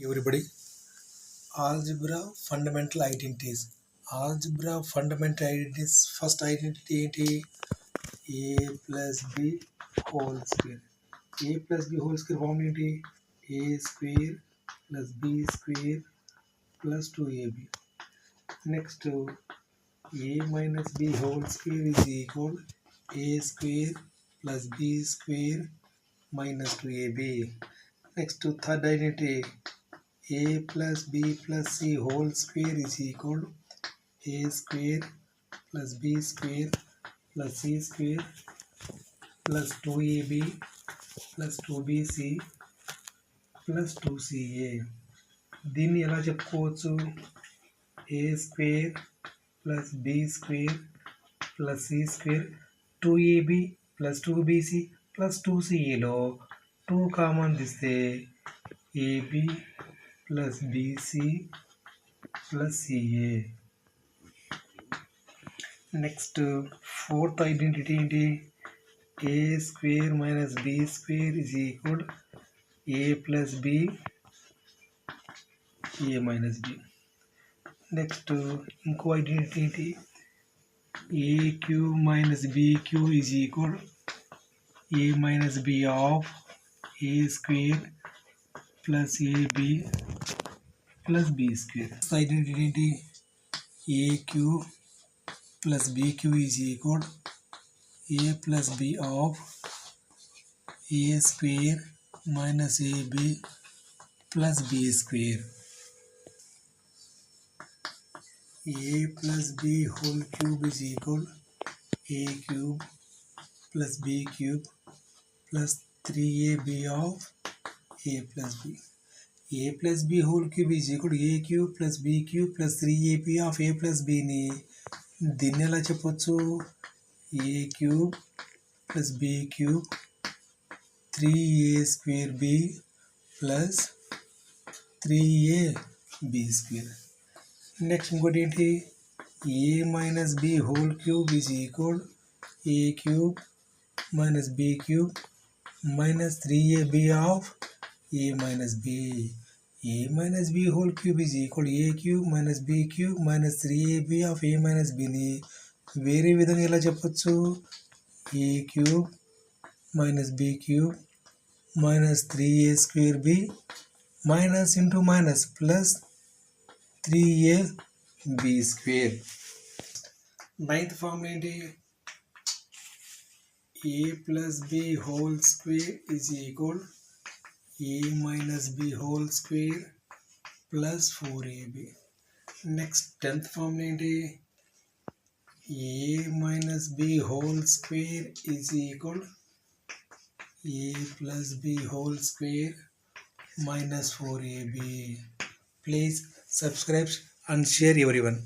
everybody. Algebra fundamental identities. Algebra fundamental identities. First identity ఏంటి? A plus B whole square. A plus B whole square form ఏంటి? A square plus B square plus 2AB. Next, A minus B whole square is equal A square plus B square minus 2AB. Next, third identity. A plus B plus C whole square is equal A square plus B square plus C square plus 2AB plus 2BC plus 2CA. దీన్ని ఎలా చెప్పుకోవచ్చు? A square plus B square plus C square 2AB plus 2BC plus 2CAలో 2 common తీస్తే AB plus BC plus CA. Next, fourth identity ఏంటి? A square minus B square is equal A plus B A minus B. Next, ఇంకో identity ఏంటి? AQ minus BQ is equal A minus B of A square plus AB plus B square. Identity ఏంటి? AQ plus BQ is equal A plus B of A square minus AB plus B square. A plus B whole cube is equal A cube plus B cube plus 3AB of A plus B. A plus B whole cube is equal to A cube plus B cube plus 3AB of A plus B ని దీన్ని ఎలా చెప్పొచ్చు? A cube plus B cube 3A square B plus 3AB square. Next ఇంకోటి ఏంటి? A minus B whole cube is equal A cube minus B cube minus 3AB of A minus B. A minus B whole cube is equal to A cube minus B cube minus 3AB of A minus B ని వేరే విధంగా ఎలా చెప్పొచ్చు? A cube minus B cube minus 3A square B minus into minus plus 3AB square. Ninth form ఏంటి? A plus B whole square is equal A minus B whole square plus 4AB. Next, 10th form ఏంటి? A minus B whole square is equal A plus B whole square minus 4AB. Please subscribe and share everyone.